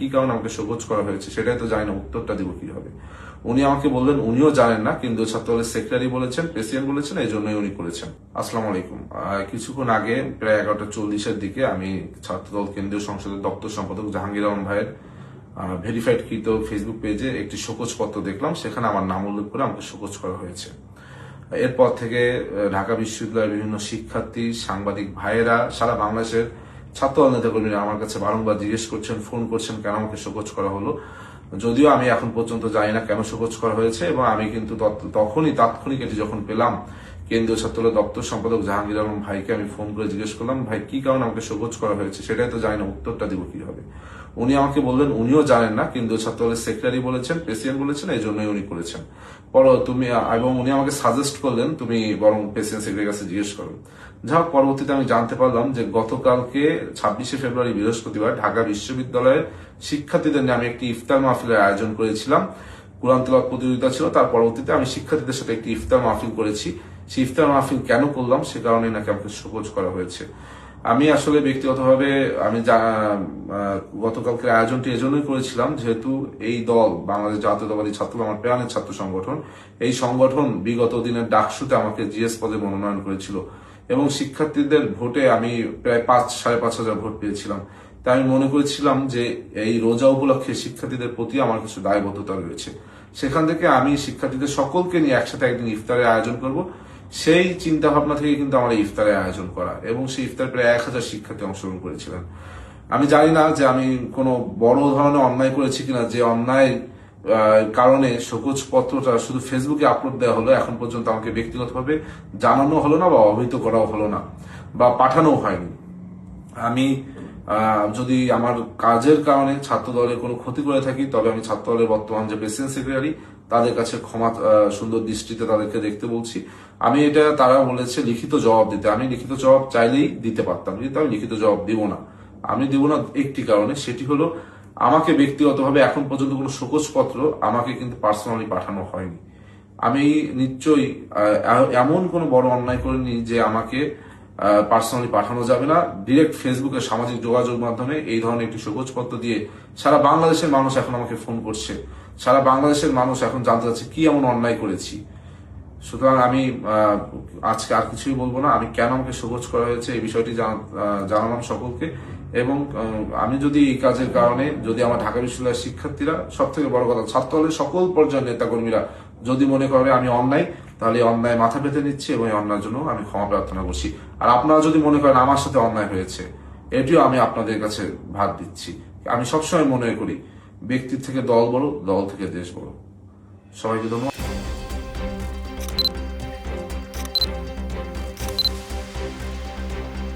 কি কারণে আমাকে শোকজ করা হয়েছে সেটাই তো জানি না, উত্তরটা দিব কিভাবে। উনি আমাকে বললেন উনিও জানেন না, কিন্তু ছাত্রদলের সেক্রেটারি বলেছেন, প্রেসিডেন্ট বলেছেন, এই জন্যই উনি করেছেন। আসসালামু আলাইকুম। কিছুক্ষণ আগে প্রায় 11:40-এর দিকে আমি ছাত্রদল কেন্দ্রীয় সংসদের দপ্তর সম্পাদক জাহাঙ্গীর আলম ভাইয়ের ভেরিফাইড কৃত ফেসবুক পেজে একটি শোকজ পত্র দেখলাম, সেখানে আমার নাম উল্লেখ করে আমাকে শোকজ করা হয়েছে। এরপর থেকে ঢাকা বিশ্ববিদ্যালয়ের বিভিন্ন শিক্ষার্থী, সাংবাদিক ভাইয়েরা, সারা বাংলাদেশের ছাত্রদল নেতাকর্মীরা আমার কাছে বারংবার জিজ্ঞেস করছেন, ফোন করছেন কেন আমাকে শোকজ করা হলো। যদিও আমি এখন পর্যন্ত জানি না কেন শোকজ করা হয়েছে, এবং আমি কিন্তু তখনই তাৎক্ষণিক এটি যখন পেলাম, কেন্দ্রীয় ছাত্রদলের দপ্তর সম্পাদক জাহাঙ্গীর আলম ভাইকে আমি ফোন করে জিজ্ঞেস করলাম, ভাই কি কারণে আমাকে শোকজ করা হয়েছে সেটাই তো জানি না, উত্তরটা দিব কিভাবে। উনি আমাকে বললেন উনিও জানেন না, কিন্তু ছাত্রদলের সেক্রেটারি বলেছেন, প্রেসিডেন্ট বলেছেন, এই জন্যই উনি করেছেন। এবং উনি আমাকে সাজেস্ট করলেন তুমি বরং প্রেসিডেন্ট সেক্রেটারির কাছে জিজ্ঞেস করো। যা পরবর্তীতে আমি জানতে পারলাম যে গতকালকে 26শে ফেব্রুয়ারি বৃহস্পতিবার ঢাকা বিশ্ববিদ্যালয়ের শিক্ষার্থীদের নিয়ে আমি একটি ইফতার মাহফিলের আয়োজন করেছিলাম। কুরআন তিলাওয়াত প্রতিযোগিতা ছিল, তার পরবর্তীতে আমি শিক্ষার্থীদের সাথে একটি ইফতার মাহফিল করেছি। সেই ইফতার মাহফিল কেন করলাম সে কারণে নাকি আমাকে শোকজ করা হয়েছে। আমি আসলে ব্যক্তিগতভাবে আমি গতকালকের আয়োজনটি এজন্যই করেছিলাম, যেহেতু এই দল বাংলাদেশ জাতীয়তাবাদী ছাত্র আমার প্রাণের ছাত্র সংগঠন, এই সংগঠন বিগত দিনের ডাকসুতে আমাকে জিএস পদে মনোনয়ন করেছিল, এবং শিক্ষার্থীদের ভোটে আমি প্রায় 5,500 ভোট পেয়েছিলাম। তাই আমি মনে করেছিলাম যে এই রোজা উপলক্ষে শিক্ষার্থীদের প্রতি আমার কিছু দায়বদ্ধতা রয়েছে। সেখান থেকে আমি শিক্ষার্থীদের সকলকে নিয়ে একসাথে একদিন ইফতারের আয়োজন করব, সেই চিন্তা ভাবনা থেকে কিন্তু আমার এই ইফতারের আয়োজন করা, এবং সেই ইফতার প্রায় 1,000 শিক্ষার্থী অংশগ্রহণ করেছিলেন। আমি জানি না যে আমি কোনো বড় ধরনের অন্যায় করেছি কিনা, যে অন্যায় কারণে শোকজ পত্রটা শুধু ফেসবুকে আপলোড দেওয়া হলো, এখন পর্যন্ত আমাকে ব্যক্তিগতভাবে জানানো হলো না, বা অবহিত করাও হলো না, বা পাঠানো হয়নি। আমি যদি আমার কাজের কারণে ছাত্র দলের কোনো ক্ষতি করে থাকি, তবে আমি ছাত্র দলের বর্তমান যে প্রেসিডেন্ট সেক্রেটারি তাদের কাছে ক্ষমা সুন্দর দৃষ্টিতে তাদেরকে দেখতে বলছি। আমি এটা, তারা বলেছে লিখিত জবাব দিতে, আমি লিখিত জবাব চাইলেই দিতে পারতাম, কিন্তু আমি লিখিত জবাব দিব না। আমি দিব না একটি কারণে, সেটি হলো আমাকে ব্যক্তিগতভাবে এখন পর্যন্ত কোনো শোকজ পত্র আমাকে কিন্তু পার্সোনালি পাঠানো হয়নি। আমি নিশ্চয়ই এমন কোনো বড় অন্যায় করিনি যে আমাকে পার্সোনালি পাঠানো যাবে না। ডিরেক্ট ফেসবুকে সামাজিক যোগাযোগ মাধ্যমে এই ধরনের একটি শোকজ পত্র দিয়ে সারা বাংলাদেশের মানুষ এখন আমাকে ফোন করছে, সারা বাংলাদেশের মানুষ এখন জানতে চাচ্ছে কি এমন অন্যায় করেছি। সুতরাং আমি আজকে আর কিছুই বলবো না। আমি কেন আমাকে শোকজ করা হয়েছে এই বিষয়টি জানালাম সকলকে, এবং আমি যদি এই কাজের কারণে, যদি আমার ঢাকা বিশ্ববিদ্যালয়ের শিক্ষার্থীরা, সব থেকে বড় কথা ছাত্র দলের সকল পর্যায়ের নেতাকর্মীরা যদি মনে করে আমি অন্যায়, তাহলে অন্যায় মাথা পেতে নিচ্ছি, এবং এই অন্যায়ের জন্য আমি ক্ষমা প্রার্থনা করছি। আর আপনারা যদি মনে করেন আমার সাথে অন্যায় হয়েছে, এটিও আমি আপনাদের কাছে ভাগ দিচ্ছি। আমি সবসময় মনে করি ব্যক্তির থেকে দল বড়, দল থেকে দেশ বড়। সবাইকে ধন্যবাদ।